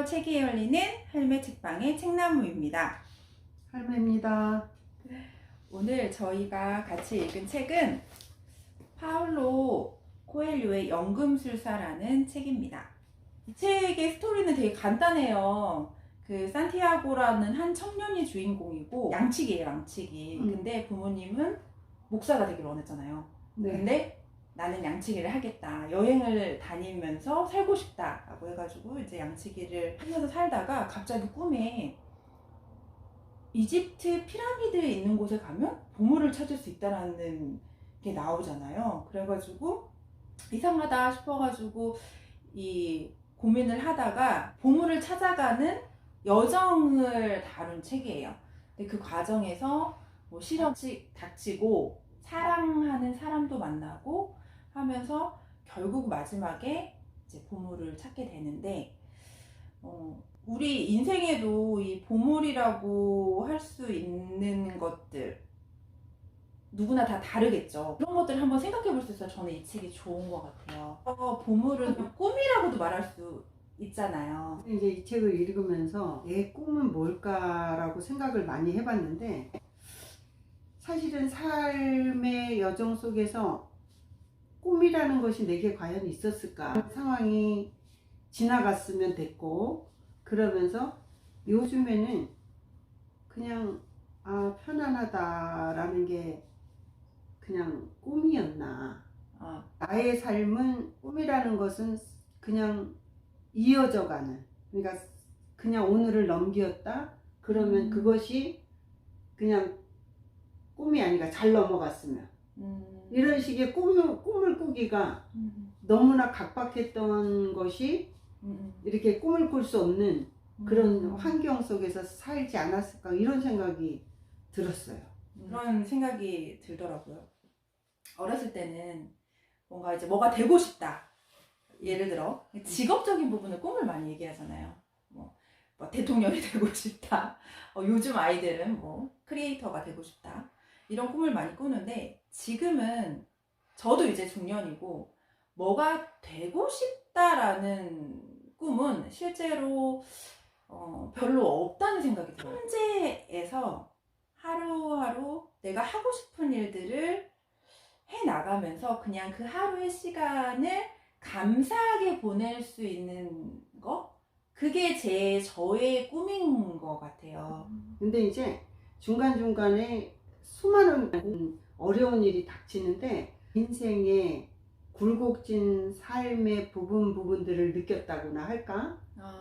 책이 열리는 할매 책방의 책나무입니다. 할매입니다. 오늘 저희가 같이 읽은 책은 파울로 코엘료의 연금술사라는 책입니다. 이 책의 스토리는 되게 간단해요. 그 산티아고라는 한 청년이 주인공이고 양치기예요, 양치기. 근데 부모님은 목사가 되기를 원했잖아요. 네. 근데 나는 양치기를 하겠다. 여행을 다니면서 살고 싶다라고 해가지고 이제 양치기를 하면서 살다가 갑자기 꿈에 이집트 피라미드에 있는 곳에 가면 보물을 찾을 수 있다라는 게 나오잖아요. 그래가지고 이상하다 싶어가지고 이 고민을 하다가 보물을 찾아가는 여정을 다룬 책이에요. 근데 그 과정에서 뭐 시련이 닥치고 사랑하는 사람도 만나고 하면서 결국 마지막에 이제 보물을 찾게 되는데 우리 인생에도 이 보물이라고 할 수 있는 것들 누구나 다 다르겠죠. 그런 것들을 한번 생각해 볼 수 있어서 저는 이 책이 좋은 것 같아요. 보물은 꿈이라고도 말할 수 있잖아요. 이제 이 책을 읽으면서 내 꿈은 뭘까라고 생각을 많이 해봤는데, 사실은 삶의 여정 속에서 꿈이라는 것이 내게 과연 있었을까? 상황이 지나갔으면 됐고, 그러면서 요즘에는 그냥 편안하다라는 게 그냥 꿈이었나. 나의 삶은 꿈이라는 것은 그냥 이어져가는, 그러니까 그냥 오늘을 넘겼다 그러면 그것이 그냥 꿈이 아니라 잘 넘어갔으면, 이런 식의 꿈을 꾸기가 너무나 각박했던 것이 이렇게 꿈을 꿀 수 없는 그런 환경 속에서 살지 않았을까, 이런 생각이 들었어요. 그런 생각이 들더라고요. 어렸을 때는 뭔가 이제 뭐가 되고 싶다. 예를 들어 직업적인 부분을 꿈을 많이 얘기하잖아요. 뭐 대통령이 되고 싶다. 요즘 아이들은 뭐 크리에이터가 되고 싶다. 이런 꿈을 많이 꾸는데, 지금은 저도 이제 중년이고 뭐가 되고 싶다라는 꿈은 실제로 별로 없다는 생각이 들어요. 현재에서 하루하루 내가 하고 싶은 일들을 해 나가면서 그냥 그 하루의 시간을 감사하게 보낼 수 있는 거, 그게 저의 꿈인 것 같아요. 근데 이제 중간중간에 수많은 어려운 일이 닥치는데, 인생의 굴곡진 삶의 부분들을 느꼈다고나 할까?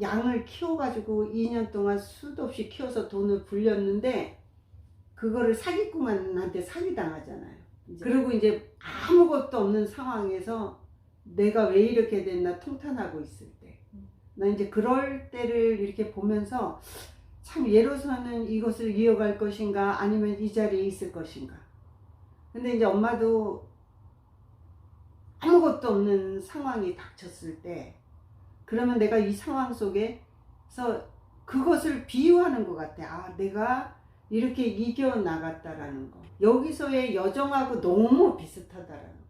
양을 키워가지고 2년 동안 수도 없이 키워서 돈을 불렸는데 그거를 사기꾼한테 사기당하잖아요. 그리고 이제 아무것도 없는 상황에서 내가 왜 이렇게 됐나 통탄하고 있을 때, 나 이제 그럴 때를 이렇게 보면서 참, 예로서는 이것을 이어갈 것인가 아니면 이 자리에 있을 것인가. 근데 이제 엄마도 아무것도 없는 상황이 닥쳤을 때, 그러면 내가 이 상황 속에서 그것을 비유하는 것 같아. 내가 이렇게 이겨나갔다라는 거. 여기서의 여정하고 너무 비슷하다라는 거.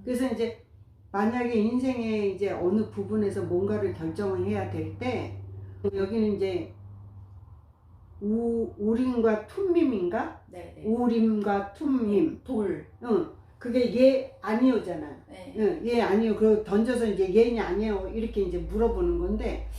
그래서 이제 만약에 인생의 이제 어느 부분에서 뭔가를 결정을 해야 될 때, 여기는 이제 우림과 툼밈인가? 네네. 우림과 툼밈. 돌. 그게 예 아니오잖아요. 네. 예 아니요. 그리고 던져서 이제 예냐 아니요 이렇게 이제 물어보는 건데,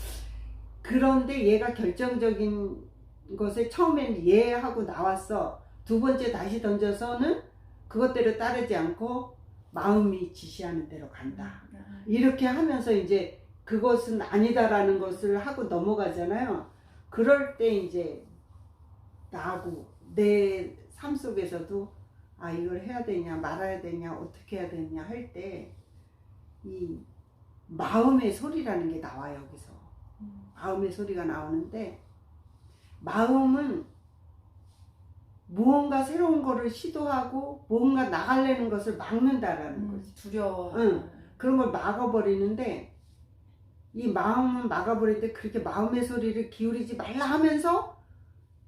그런데 얘가 결정적인 것에 처음엔 예 하고 나왔어. 두 번째 다시 던져서는 그것대로 따르지 않고 마음이 지시하는 대로 간다. 이렇게 하면서 이제 그것은 아니다라는 것을 하고 넘어가잖아요. 그럴 때 이제 나하고 내 삶 속에서도 이걸 해야 되냐 말아야 되냐 어떻게 해야 되냐 할 때 이 마음의 소리라는 게 나와요. 여기서 마음의 소리가 나오는데, 마음은 무언가 새로운 거를 시도하고 뭔가 나가려는 것을 막는다라는 거지. 두려워. 그런 걸 막아버리는데, 이 마음은 막아버리는데 그렇게 마음의 소리를 기울이지 말라 하면서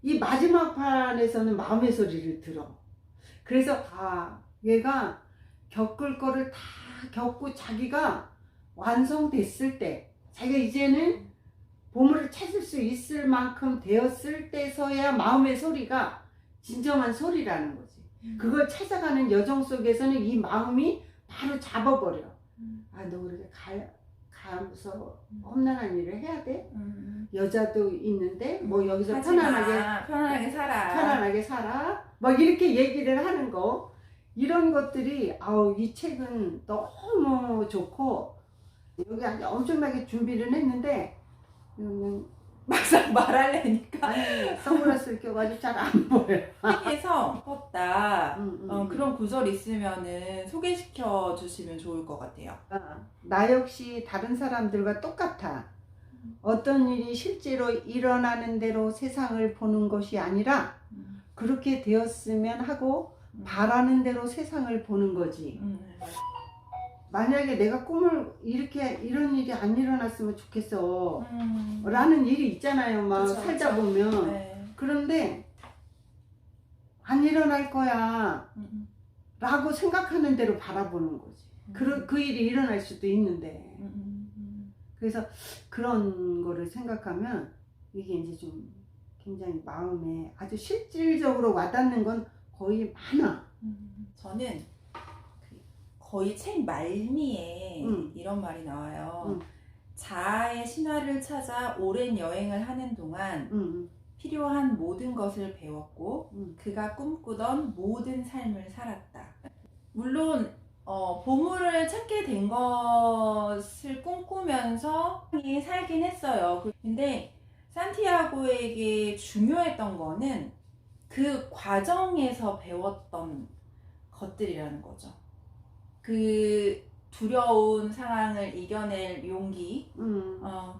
이 마지막 판에서는 마음의 소리를 들어. 그래서 얘가 겪을 거를 다 겪고 자기가 완성됐을 때, 자기가 이제는 보물을 찾을 수 있을 만큼 되었을 때서야 마음의 소리가 진정한 소리라는 거지. 그걸 찾아가는 여정 속에서는 이 마음이 바로 잡아버려. 아, 너 그렇게 가면서 험난한 일을 해야 돼? 여자도 있는데 뭐 여기서 하지 마. 편안하게 편안하게 살아. 살아. 막 이렇게 얘기를 하는 거. 이런 것들이 이 책은 너무 좋고 여기 아주 엄청나게 준비를 했는데 막상 말하려니까 아니 선글라스를 껴가지고 잘 안 보여. 책에서 싶었다. 음. 그런 구절 있으면은 소개시켜 주시면 좋을 것 같아요. 나 역시 다른 사람들과 똑같아. 어떤 일이 실제로 일어나는 대로 세상을 보는 것이 아니라 그렇게 되었으면 하고 바라는 대로 세상을 보는 거지. 만약에 내가 꿈을 이런 일이 안 일어났으면 좋겠어 라는 일이 있잖아요. 막 그쵸, 살다 그쵸. 보면. 네. 그런데 안 일어날 거야 라고 생각하는 대로 바라보는 거지. 그 일이 일어날 수도 있는데. 그래서 그런 거를 생각하면 이게 이제 좀 굉장히 마음에 아주 실질적으로 와닿는 건 거의 많아. 저는 거의 책 말미에 음. 이런 말이 나와요. 음. 자아의 신화를 찾아 오랜 여행을 하는 동안 필요한 모든 것을 배웠고 그가 꿈꾸던 모든 삶을 살았다. 물론 보물을 찾게 된 것을 꿈꾸면서 살긴 했어요. 근데 산티아고에게 중요했던 거는 그 과정에서 배웠던 것들이라는 거죠. 그 두려운 상황을 이겨낼 용기,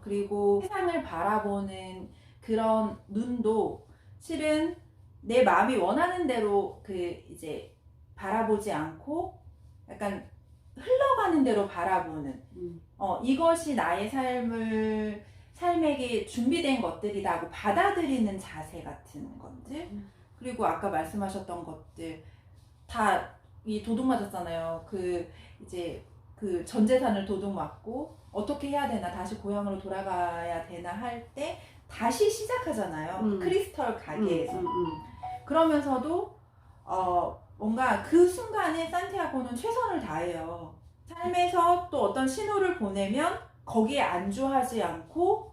그리고 세상을 바라보는 그런 눈도 실은 내 마음이 원하는 대로 이제 바라보지 않고 약간 흘러가는 대로 바라보는 이것이 나의 삶에게 준비된 것들이라고 받아들이는 자세 같은 것들. 그리고 아까 말씀하셨던 것들 다 이 도둑 맞았잖아요. 이제 전 재산을 도둑 맞고 어떻게 해야 되나, 다시 고향으로 돌아가야 되나 할 때 다시 시작하잖아요. 크리스털 가게에서. 그러면서도 뭔가 그 순간에 산티아고는 최선을 다해요. 삶에서 또 어떤 신호를 보내면 거기에 안주하지 않고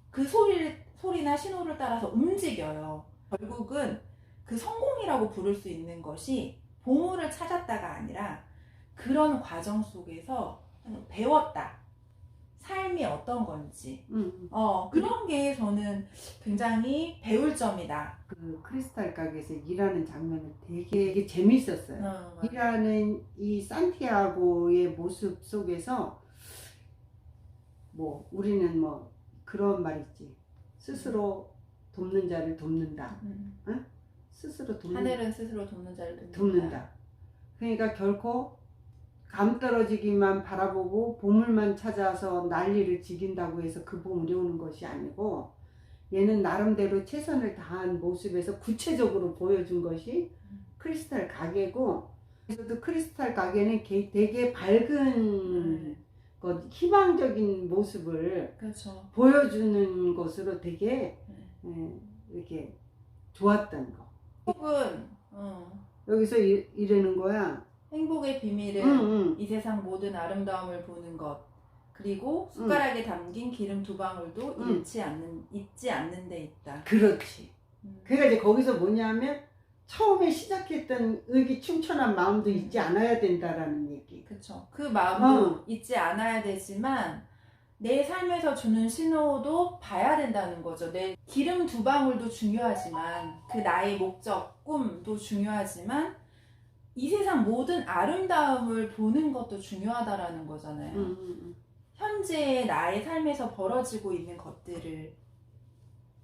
그 소리나 신호를 따라서 움직여요. 결국은 그 성공이라고 부를 수 있는 것이 보물을 찾았다가 아니라 그런 과정 속에서 배웠다. 삶이 어떤 건지. 그런 게 저는 굉장히 배울 점이다. 그 크리스탈 가게에서 일하는 장면은 되게 재밌었어요. 일하는 이 산티아고의 모습 속에서 뭐 우리는 뭐 그런 말 있지. 스스로 돕는 자를 돕는다. 응? 스스로 하늘은 스스로 돕는 자를 돕는다. 그러니까 결코 감 떨어지기만 바라보고 보물만 찾아서 난리를 지긴다고 해서 그 보물이 오는 것이 아니고 얘는 나름대로 최선을 다한 모습에서 구체적으로 보여준 것이 크리스탈 가게고, 그래서도 크리스탈 가게는 되게 밝은 것, 희망적인 모습을 그렇죠. 보여주는 것으로 되게 이렇게 좋았던 거. 행복은 여기서 이러는 거야. 행복의 비밀은 이 세상 모든 아름다움을 보는 것, 그리고 숟가락에 담긴 기름 2방울도 잊지 않는 데 있다. 그렇지. 그러니까 이제 거기서 뭐냐면 처음에 시작했던 의기충천한 마음도 잊지 않아야 된다라는 얘기. 그렇죠. 그 마음도 잊지 않아야 되지만 내 삶에서 주는 신호도 봐야 된다는 거죠. 내 기름 2방울도 중요하지만 그 나의 목적, 꿈도 중요하지만 이 세상 모든 아름다움을 보는 것도 중요하다라는 거잖아요. 현재 나의 삶에서 벌어지고 있는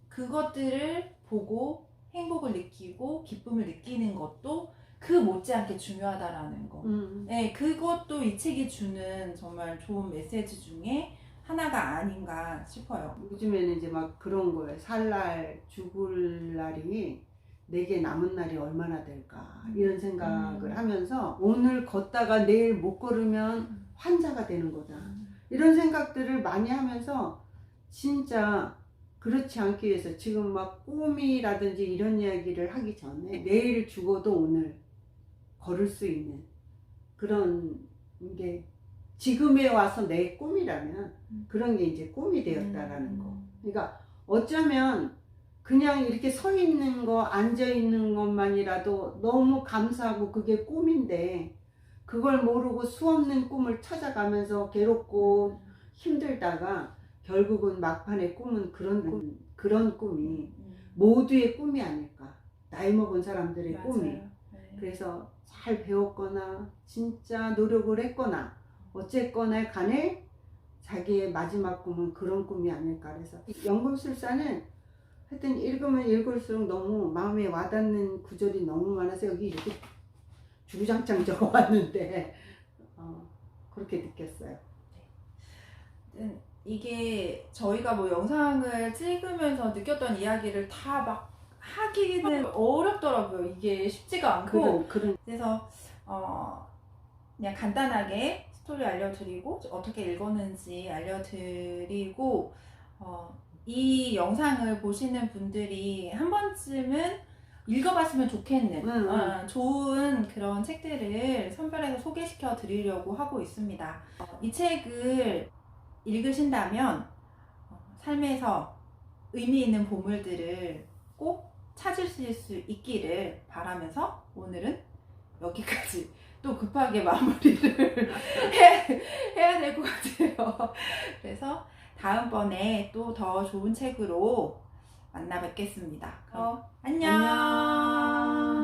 그것들을 보고 행복을 느끼고 기쁨을 느끼는 것도 그 못지않게 중요하다라는 거. 네, 그것도 이 책이 주는 정말 좋은 메시지 중에 하나가 아닌가 싶어요. 요즘에는 이제 막 그런 거예요. 살 날, 죽을 날이 내게 남은 날이 얼마나 될까 이런 생각을 하면서 오늘 걷다가 내일 못 걸으면 환자가 되는 거다. 이런 생각들을 많이 하면서 진짜 그렇지 않기 위해서 지금 막 꿈이라든지 이런 이야기를 하기 전에 내일 죽어도 오늘 걸을 수 있는 그런 게 지금에 와서 내 꿈이라면 그런 게 이제 꿈이 되었다라는 거. 그러니까 어쩌면 그냥 이렇게 서 있는 거, 앉아 있는 것만이라도 너무 감사하고 그게 꿈인데 그걸 모르고 수없는 꿈을 찾아가면서 괴롭고 힘들다가 결국은 막판의 꿈은 그런 꿈이 모두의 꿈이 아닐까. 나이 먹은 사람들의 맞아요. 꿈이. 네. 그래서 잘 배웠거나 진짜 노력을 했거나 어쨌거나 간에 자기의 마지막 꿈은 그런 꿈이 아닐까. 그래서 연금술사는 하여튼 읽으면 읽을수록 너무 마음에 와닿는 구절이 너무 많아서 여기 이렇게 주구장창 적어왔는데 그렇게 느꼈어요. 이게 저희가 뭐 영상을 찍으면서 느꼈던 이야기를 다 막 하기는 어렵더라고요. 이게 쉽지가 않고. 그래서 그냥 간단하게 스토리 알려드리고 어떻게 읽었는지 알려드리고 이 영상을 보시는 분들이 한 번쯤은 읽어봤으면 좋겠는 좋은 그런 책들을 선별해서 소개시켜 드리려고 하고 있습니다. 이 책을 읽으신다면 삶에서 의미 있는 보물들을 꼭 찾으실 수 있기를 바라면서 오늘은 여기까지 또 급하게 마무리를 해야 될 것 같아요. 그래서 다음번에 또 더 좋은 책으로 만나 뵙겠습니다. 그럼 안녕.